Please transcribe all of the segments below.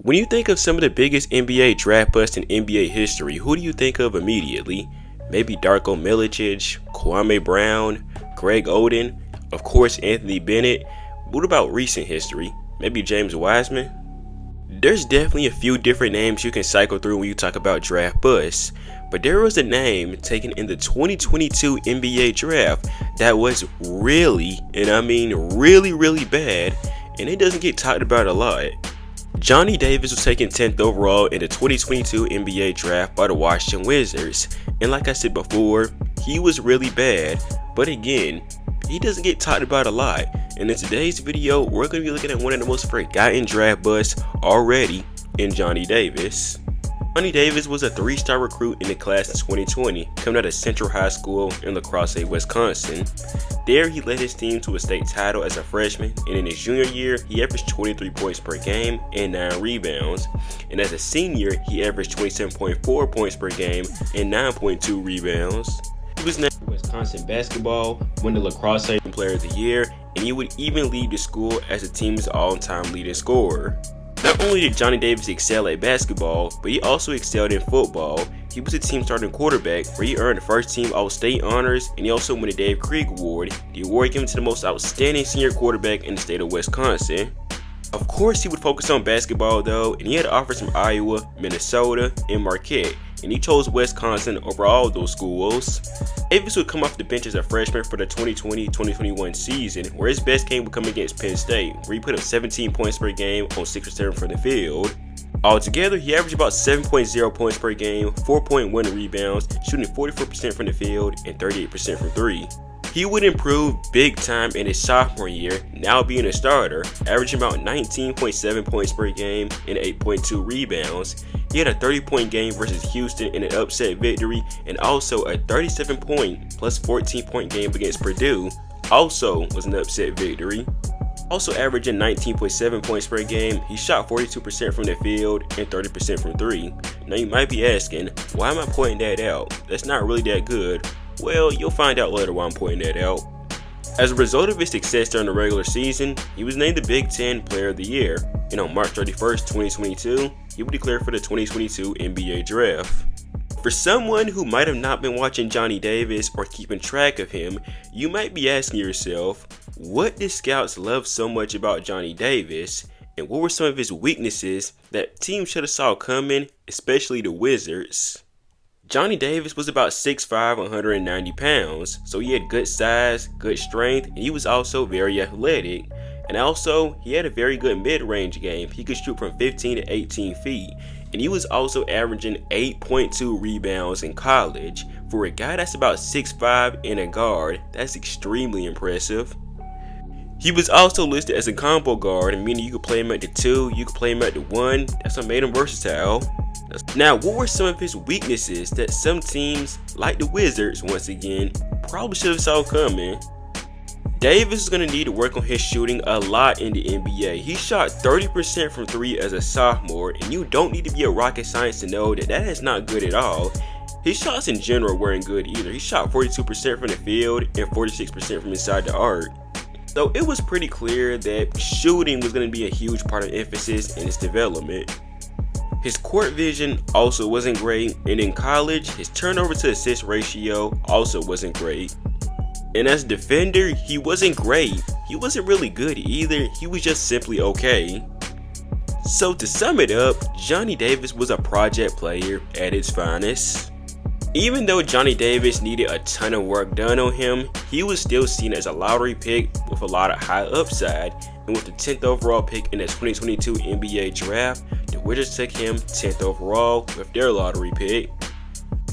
When you think of some of the biggest NBA draft busts in NBA history, who do you think of immediately? Maybe Darko Milicic, Kwame Brown, Greg Oden, of course Anthony Bennett. What about recent history? Maybe James Wiseman? There's definitely a few different names you can cycle through when you talk about draft busts, but there was a name taken in the 2022 NBA draft that was really, and I mean really bad, and it doesn't get talked about a lot. Johnny Davis was taken 10th overall in the 2022 NBA draft by the Washington Wizards, and like I said before, he was really bad, but again, he doesn't get talked about a lot. And in today's video, we're going to be looking at one of the most forgotten draft busts already in Johnny Davis. Johnny Davis was a 3-star recruit in the class of 2020, coming out of Central High School in La Crosse, Wisconsin. There, he led his team to a state title as a freshman, and in his junior year, he averaged 23 points per game and 9 rebounds. And as a senior, he averaged 27.4 points per game and 9.2 rebounds. He was named Wisconsin basketball, won the La Crosse Player of the Year, and he would even lead the school as the team's all-time leading scorer. Not only did Johnny Davis excel at basketball, but he also excelled in football. He was a team starting quarterback where he earned the first team All-State honors, and he also won the Dave Krieg Award, the award given to the most outstanding senior quarterback in the state of Wisconsin. Of course, he would focus on basketball though, and he had offers from Iowa, Minnesota, and Marquette, and he chose Wisconsin over all of those schools. Davis would come off the bench as a freshman for the 2020-2021 season, where his best game would come against Penn State, where he put up 17 points per game on 6 or 7 from the field. Altogether, he averaged about 7.0 points per game, 4.1 rebounds, shooting 44% from the field and 38% from 3. He would improve big time in his sophomore year, now being a starter, averaging about 19.7 points per game and 8.2 rebounds. He had a 30-point game versus Houston in an upset victory, and also a 37-point plus 14-point game against Purdue, also was an upset victory. Also averaging 19.7 points per game, he shot 42% from the field and 30% from 3. Now you might be asking, why am I pointing that out? That's not really that good. Well, you'll find out later why I'm pointing that out. As a result of his success during the regular season, he was named the Big Ten Player of the Year, and on March 31st, 2022, he would declare for the 2022 NBA Draft. For someone who might have not been watching Johnny Davis or keeping track of him, you might be asking yourself, what did scouts love so much about Johnny Davis, and what were some of his weaknesses that teams should have saw coming, especially the Wizards? Johnny Davis was about 6'5", 190 pounds, so he had good size, good strength, and he was also very athletic. And also, he had a very good mid-range game. He could shoot from 15 to 18 feet, and he was also averaging 8.2 rebounds in college. For a guy that's about 6'5" and a guard, that's extremely impressive. He was also listed as a combo guard, meaning you could play him at the 2, you could play him at the 1. That's what made him versatile. Now, what were some of his weaknesses that some teams, like the Wizards once again, probably should have saw coming? Davis is going to need to work on his shooting a lot in the NBA. He shot 30% from 3 as a sophomore, and you don't need to be a rocket science to know that that is not good at all. His shots in general weren't good either. He shot 42% from the field and 46% from inside the arc. So it was pretty clear that shooting was going to be a huge part of emphasis in his development. His court vision also wasn't great, and in college, his turnover to assist ratio also wasn't great. And as a defender, he wasn't great. He wasn't really good either, he was just simply okay. So to sum it up, Johnny Davis was a project player at its finest. Even though Johnny Davis needed a ton of work done on him, he was still seen as a lottery pick with a lot of high upside, and with the 10th overall pick in the 2022 NBA Draft, the Wizards took him 10th overall with their lottery pick.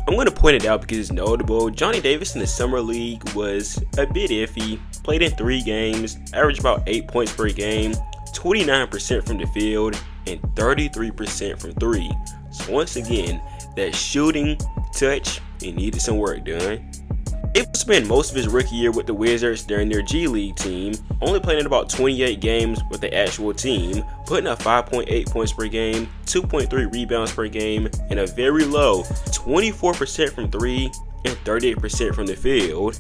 I'm going to point it out because it's notable. Johnny Davis in the Summer League was a bit iffy, played in 3 games, averaged about 8 points per game, 29% from the field, and 33% from 3. So once again, that shooting, touch, it needed some work done. He would spend most of his rookie year with the Wizards during their G League team, only playing in about 28 games with the actual team, putting up 5.8 points per game, 2.3 rebounds per game, and a very low 24% from 3 and 38% from the field.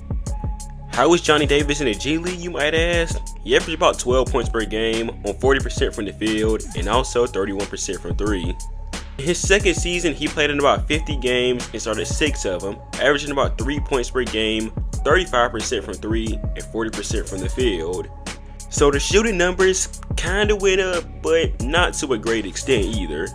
How is Johnny Davis in the G League, you might ask? He averaged about 12 points per game on 40% from the field and also 31% from 3. In his second season, he played in about 50 games and started 6 of them, averaging about 3 points per game, 35% from 3 and 40% from the field. So the shooting numbers kinda went up, but not to a great extent either.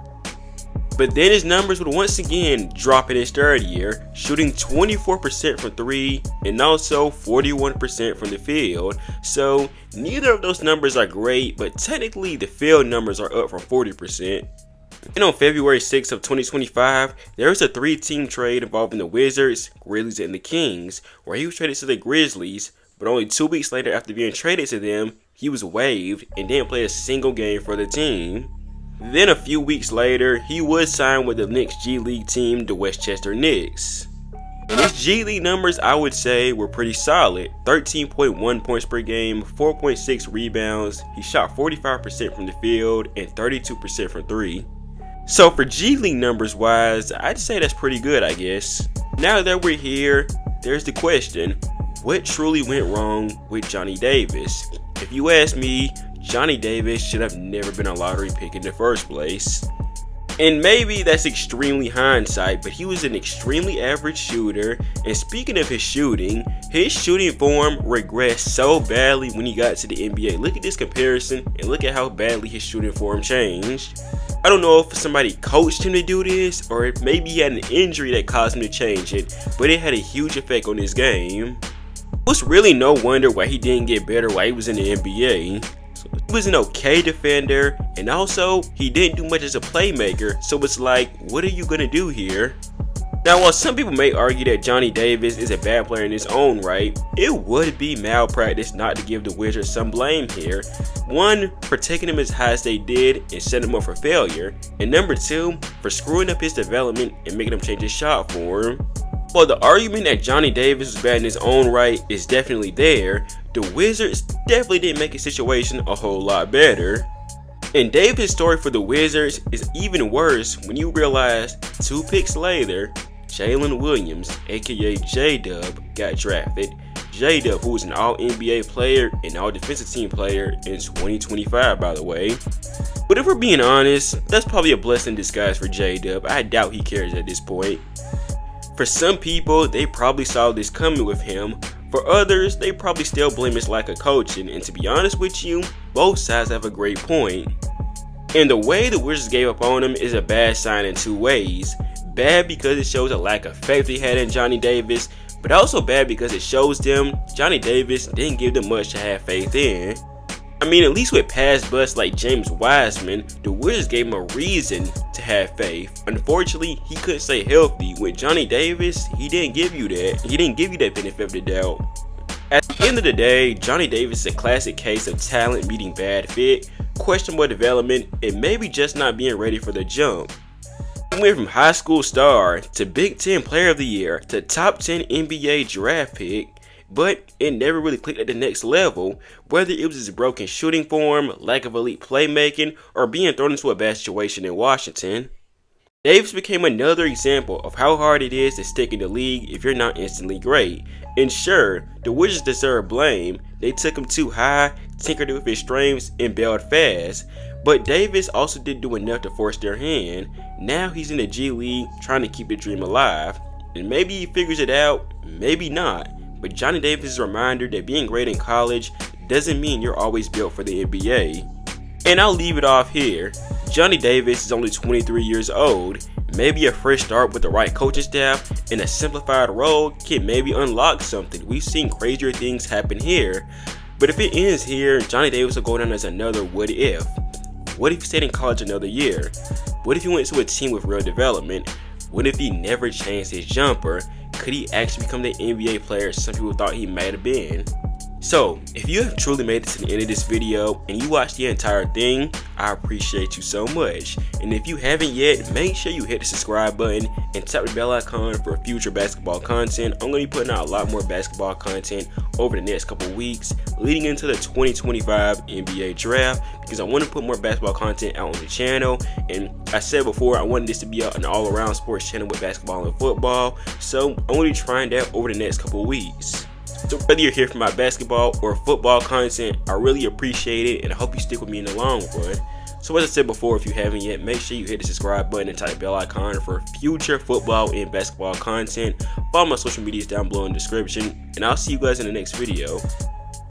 But then his numbers would once again drop in his third year, shooting 24% from 3 and also 41% from the field. So neither of those numbers are great, but technically the field numbers are up from 40%. And on February 6th of 2025, there was a 3-team trade involving the Wizards, Grizzlies, and the Kings, where he was traded to the Grizzlies, but only 2 weeks later after being traded to them, he was waived and didn't play a single game for the team. Then a few weeks later, he was signed with the next G League team, the Westchester Knicks. And his G League numbers, I would say, were pretty solid. 13.1 points per game, 4.6 rebounds, he shot 45% from the field and 32% from 3. So for G League numbers wise, I'd say that's pretty good, I guess. Now that we're here, there's the question, what truly went wrong with Johnny Davis? If you ask me, Johnny Davis should have never been a lottery pick in the first place. And maybe that's extremely hindsight, but he was an extremely average shooter. And speaking of his shooting form regressed so badly when he got to the NBA. Look at this comparison and look at how badly his shooting form changed. I don't know if somebody coached him to do this or if maybe he had an injury that caused him to change it, but it had a huge effect on his game. It was really no wonder why he didn't get better while he was in the NBA. He was an okay defender, and also he didn't do much as a playmaker, so it's like, what are you gonna do here? Now, while some people may argue that Johnny Davis is a bad player in his own right, it would be malpractice not to give the Wizards some blame here. One, for taking him as high as they did and setting him up for failure, and number 2, for screwing up his development and making him change his shot form. While the argument that Johnny Davis was bad in his own right is definitely there, the Wizards definitely didn't make his situation a whole lot better. And Davis' story for the Wizards is even worse when you realize 2 picks later, Jalen Williams, aka J-Dub, got drafted. J-Dub, who was an all-NBA player and all-defensive team player in 2025, by the way. But if we're being honest, that's probably a blessing in disguise for J-Dub. I doubt he cares at this point. For some people, they probably saw this coming with him. For others, they probably still blame his lack of coaching, and to be honest with you, both sides have a great point. And the way the Wizards gave up on him is a bad sign in 2 ways. Bad because it shows a lack of faith they had in Johnny Davis, but also bad because it shows them Johnny Davis didn't give them much to have faith in. I mean, at least with past busts like James Wiseman, the Wizards gave him a reason to have faith. Unfortunately, he couldn't stay healthy. With Johnny Davis, he didn't give you that. He didn't give you that benefit of the doubt. At the end of the day, Johnny Davis is a classic case of talent meeting bad fit, questionable development, and maybe just not being ready for the jump. He went from high school star to Big Ten Player of the Year to top 10 NBA draft pick, but it never really clicked at the next level, whether it was his broken shooting form, lack of elite playmaking, or being thrown into a bad situation in Washington. Davis became another example of how hard it is to stick in the league if you're not instantly great. And sure, the Wizards deserve blame. They took him too high, tinkered with his strengths, and bailed fast. But Davis also didn't do enough to force their hand. Now he's in the G League trying to keep the dream alive. And maybe he figures it out, maybe not. But Johnny Davis is a reminder that being great in college doesn't mean you're always built for the NBA. And I'll leave it off here. Johnny Davis is only 23 years old. Maybe a fresh start with the right coaching staff and a simplified role can maybe unlock something. We've seen crazier things happen here. But if it ends here, Johnny Davis will go down as another what if. What if he stayed in college another year? What if he went to a team with real development? What if he never changed his jumper? Could he actually become the NBA player some people thought he might have been? So, if you have truly made it to the end of this video and you watched the entire thing, I appreciate you so much. And if you haven't yet, make sure you hit the subscribe button and tap the bell icon for future basketball content. I'm going to be putting out a lot more basketball content over the next couple weeks leading into the 2025 NBA draft because I want to put more basketball content out on the channel. And I said before, I wanted this to be an all-around sports channel with basketball and football. So I'm going to be trying that over the next couple weeks. So whether you're here for my basketball or football content, I really appreciate it, and I hope you stick with me in the long run. So as I said before, if you haven't yet, make sure you hit the subscribe button and type the bell icon for future football and basketball content. Follow my social medias down below in the description, and I'll see you guys in the next video.